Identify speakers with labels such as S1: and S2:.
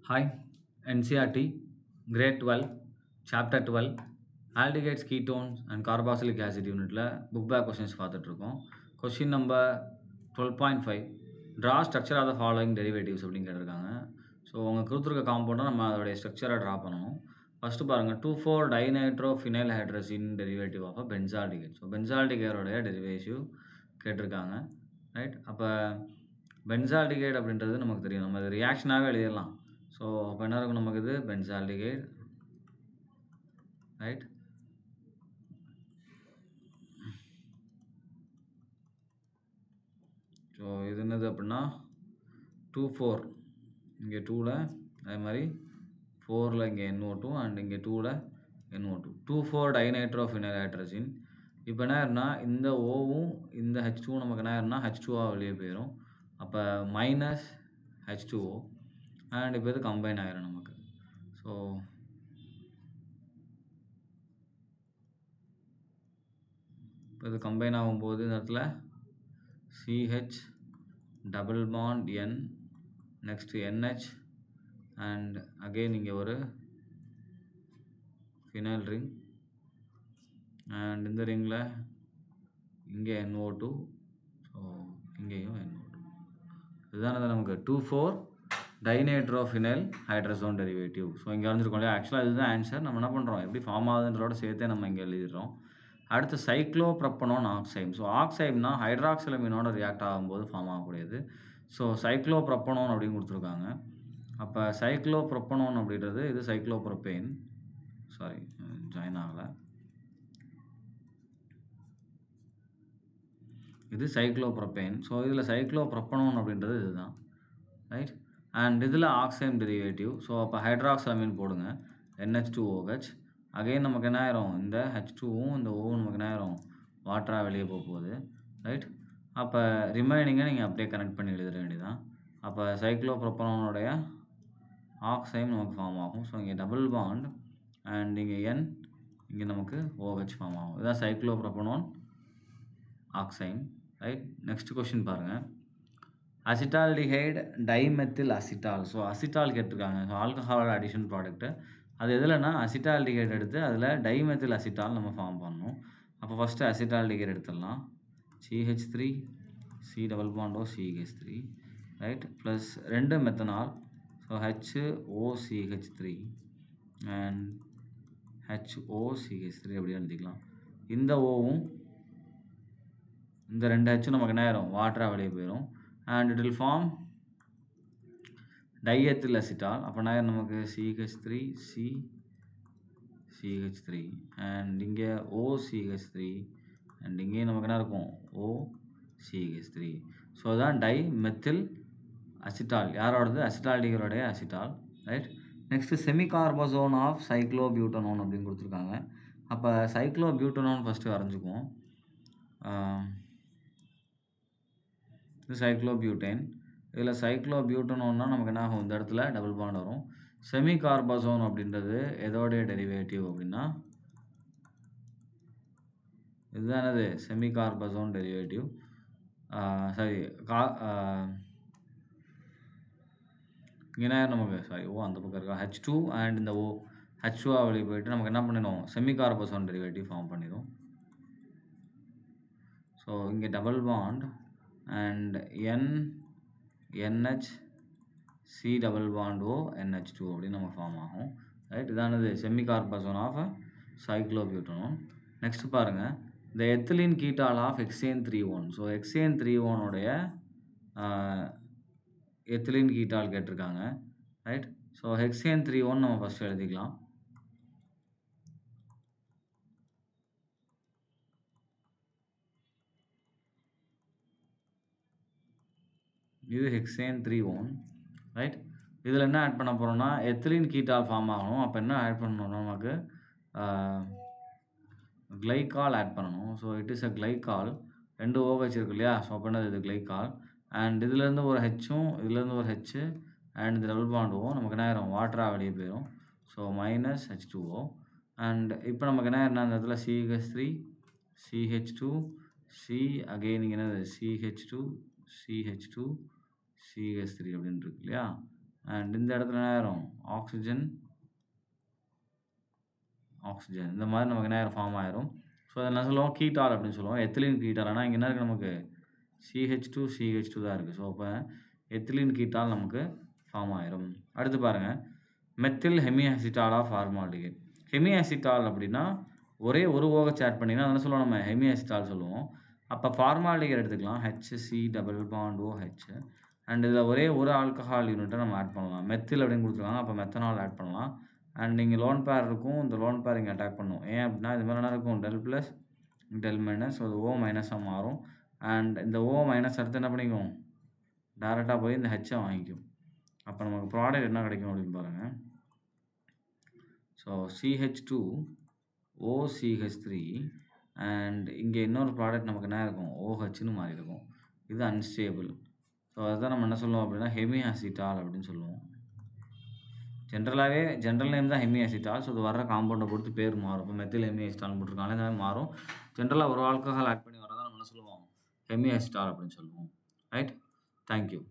S1: Hi, NCRT, Grade 12, Chapter 12, Aldehydes, Ketones and Carboxylic Acid யூனிட்டில் book back questions பார்த்துட்ருக்கோம். Question number 12.5 draw structure of the following derivatives அப்படின்னு கேட்டிருக்காங்க. So அவங்க கொடுத்துருக்க காம்பவுண்டை நம்ம அதோடைய ஸ்ட்ரக்சரை ட்ரா பண்ணணும். ஃபஸ்ட்டு பாருங்கள் 2,4 dinitrophenyl hydrazine derivative of benzaldehyde. So பென்சால்டிகைடோடைய டெரிவேட்டிவ் கேட்டிருக்காங்க. ரைட், அப்போ பென்சால்டிகைட் அப்படின்றது நமக்கு தெரியும், நம்ம அது ரியாக்ஷனாகவே எழுதிடலாம். ஸோ அப்போ என்ன இருக்கும் நமக்கு இது பென்சால்டிகைட். ரைட், ஸோ இது என்னது அப்படின்னா 2,4 இங்கே 2ல், அதே மாதிரி 4ல் இங்கே NO2 அண்ட் இங்கே 2ல் NO2. 2,4 டைநைட்ரோஃபினைல் ஹைட்ரஜன். இப்போ என்ன ஆயிருன்னா இந்த ஓவும் இந்த H2 நமக்கு என்ன ஆயிருன்னா H2ஆ வெளியே போயிடும். அப்போ மைனஸ் H2O அண்ட் இப்போ இது கம்பைன் ஆகிரும் நமக்கு. ஸோ இப்போ இது கம்பைன் ஆகும்போது இந்த இடத்துல CH double bond N, next NH and again இங்கே ஒரு ஃபினைல் ரிங் அண்ட் இந்த ரிங்கில் இங்கே NO2, ஸோ இங்கேயும் NO2. இதுதான் நமக்கு 2,4 டைநைட்ரோஃபினைல் ஹைட்ரசோன் டெரிவேட்டிவ். ஸோ இங்கே வரைஞ்சிருக்கோம் இல்லையா, ஆக்சுவலாக இதுதான் ஆன்சர். நம்ம என்ன பண்ணுறோம், எப்படி ஃபார்ம் ஆகுதுன்றதோட சேர்த்தே நம்ம இங்கே எழுதிடுறோம். அடுத்து சைக்ளோப்ரப்பனோன் ஆக்சைடு. ஸோ ஆக்சைடுனா ஹைட்ராக்சிலமினோட ரியாக்ட் ஆகும்போது ஃபார்ம் ஆகக்கூடியது. ஸோ சைக்ளோப்ரப்பனோன் அப்படின்னு கொடுத்துருக்காங்க. அப்போ சைக்ளோப்ரப்பனோன் அப்படின்றது இது சைக்ளோப்ரொப்பேன், சாரி ஜாயின் ஆகலை, இது சைக்ளோப்ரொப்பேன். ஸோ இதில் சைக்ளோப்ரப்பனோன் அப்படின்றது இதுதான். ரைட், அண்ட் இதில் ஆக்சைடு டெரிவேட்டிவ். ஸோ அப்போ ஹைட்ராக்சலமின் போடுங்க, NH2OH. அகைன் நமக்கு என்ன ஆயிரும், இந்த H2வும் இந்த ஓவும் நமக்கு என்ன ஆயிரும் வாட்டராக வெளியே போக போகுது. ரைட், அப்போ ரிமைனிங்கை நீங்கள் அப்படியே கனெக்ட் பண்ணி எழுதிட வேண்டியதான். அப்போ சைக்ளோப்ரொப்பனோனுடைய ஆக்சைடு நமக்கு ஃபார்ம் ஆகும். ஸோ இங்கே டபுள் பாண்ட் அண்ட் இங்கே N, இங்கே நமக்கு OH ஃபார்ம் ஆகும். இதுதான் சைக்ளோப்ரொப்பனோன் ஆக்சைடு. ரைட், நெக்ஸ்ட் கொஸ்டின் பாருங்கள். Acetaldehyde dimethyl acetal. So acetal கேட்டிருக்காங்க. ஸோ ஆல்கஹாலோட அடிஷன் ப்ராடக்ட்டு அது எதுலன்னா அசிட்டால்டிஹைடு எடுத்து அதில் டைமெத்தில் அசிட்டால் நம்ம ஃபார்ம் பண்ணணும். அப்போ ஃபஸ்ட்டு அசிட்டால்டிஹைடு எடுத்துடலாம். CH3 C double Pandu CH3, right, plus 2 methanol. So HOCH3 and HOCH3 அப்படி எழுதிக்கலாம். இந்த ஓவும் இந்த 2 H நமக்கு என்ன ஆயிரும் வாட்டராக வெளியே போயிடும். and it will form diethyl acetal. அப்போ என்ன நமக்கு CH3 CH3 and இங்கே OCH3 and இங்கே நமக்கு என்ன இருக்கும் OCH3. ஸோ அதான் டைமெத்தில் அசிட்டால். யாரோடது, அசிட்டால்டிஹைடோடைய acetal. Right, next semicarbazone of cyclobutanone அப்படின்னு கொடுத்துருக்காங்க. அப்போ சைக்ளோபியூட்டனோன் ஃபஸ்ட்டு வரைஞ்சிக்குவோம். இது சைக்ளோபியூட்டேன். இதில் சைக்ளோபியூட்டனோன்னா நமக்கு என்ன ஆகும், இந்த இடத்துல டபுள் பாண்ட் வரும். செமிகார்பசோன் அப்படின்றது எதோடைய டெரிவேட்டிவ் அப்படின்னா இதுதான் என்னது செமிகார்பசோன் டெரிவேட்டிவ். சாரி இங்கே நமக்கு சாரி அந்த பக்கம் இருக்கா H2 அண்ட் இந்த H2 வெளியே போயிட்டு நமக்கு என்ன பண்ணிடும் செமிகார்பசோன் டெரிவேட்டிவ் ஃபார்ம் பண்ணிடும். ஸோ இங்கே double bond and NH C double bond O NH2 அப்படின்னு நம்ம ஃபார்ம் ஆகும். ரைட், இதானது செமிகார்பசோன் ஆஃப் சைக்ளோபியூட்டனோன். நெக்ஸ்ட் பாருங்கள், இந்த ethylene ketal of hexane. So hexane ethylene ketal கேட்டிருக்காங்க. ரைட், ஸோ ஹெக்சேன்-3,1 நம்ம ஃபஸ்ட்டு எழுதிக்கலாம். இது ஹெக்சேன்-3,1. ரைட், இதில் என்ன ஆட் பண்ண போகிறோம்னா எத்திலின் கீட்டால் ஃபார்ம் ஆகணும். அப்போ என்ன ஆட் பண்ணணும், நமக்கு கிளைக்கால் ஆட் பண்ணணும். So it is a glycol. 2 OH இருக்கு இல்லையா, ஸோ அப்போ என்னது இது கிளைக்கால். அண்ட் இதுலேருந்து ஒரு ஹெச்சும் இதுலேருந்து ஒரு ஹெச் அண்ட் இந்த டபுள் பாண்டும் நமக்கு என்ன ஆயிரும் வாட்டராக வெளியே போயிடும். So minus H2O. அண்ட் இப்போ நமக்கு என்ன ஆயிருந்தா அந்த இடத்துல CH3 CH2 C அகெயின் இங்கே என்னது CH2 CH2 CH3 அப்படின்னு இருக்கு இல்லையா. அண்ட் இந்த இடத்துல என்ன ஆயிரும்? ஆக்ஸிஜன், ஆக்ஸிஜன் இந்த மாதிரி நமக்கு என்ன ஆயிரும்? ஃபார்ம் ஆயிரும். ஸோ அத என்ன சொல்லுவோம்? கீட்டால் அப்படின்னு சொல்லுவோம். எத்திலீன் கீட்டால். ஆனா இங்க என்ன இருக்கு நமக்கு? CH2, CH2 தான் இருக்கு. ஸோ அப்ப எத்திலீன் கீட்டால் நமக்கு ஃபார்ம் ஆயிரும். அடுத்து பாருங்க. Methyl hemiacetal of formaldehyde. Hemiacetal அப்படின்னா ஒரே ஒரு OH ஆட் பண்ணீங்கன்னா அத என்ன சொல்லுவோம் நம்ம? ஹெமிஅசிட்டால் சொல்லுவோம். அப்ப ஃபார்மால்டிகைட் எடுத்துக்கலாம். HC double bond OH. And இதில ஒரே ஒரு ஆல்கஹால் யூனிட்ட நம்ம ஆட் பண்ணலாம். மெத்தில் அப்படின்னு குடுத்துருக்காங்க. அப்ப மெத்தனால் ஆட் பண்ணலாம். அண்ட் இங்க லோன் பேர் இருக்கும். இந்த லோன் பேர் இங்க அட்டாக் பண்ணும். ஏன் அப்படின்னா இது மேல என்ன இருக்கும்? Del plus, del minus. So அது O மைனஸா மாறும். அண்ட் இந்த O மைனஸ் அடுத்து என்ன பண்ணிக்கும்? டைரக்ட்டா போய் இந்த H வாங்கிக்கும். அப்ப நமக்கு ப்ராடக்ட் என்ன கிடைக்கும் அப்படின்னு பாருங்க. ஸோ CH2 OCH3 அண்ட் இங்க இன்னொரு ப்ராடக்ட் நமக்கு என்ன இருக்கும்? OHன்னு மாறி இருக்கும். இது அன்ஸ்டேபிள். ஸோ அதுதான் நம்ம என்ன சொல்லுவோம் அப்படின்னா ஹெமிஅசிட்டால் அப்படின்னு சொல்லுவோம். ஜெனரல் நேம் தான் ஹெமிஅசிட்டால். ஸோ இது வர்ற காம்பவுண்ட பொறுத்து பேர் மாறும். இப்போ மெத்தில் ஹெமிஅசிட்டால்னு போட்டுருக்காங்க. இந்த மாதிரி மாறும். ஜெனரலா ஒரு ஆல்கஹால் ஆட் பண்ணி வரத நம்ம என்ன சொல்லுவோம்? ஹெமிஅசிட்டால் அப்படின்னு சொல்லுவோம். ரைட்? Thank you.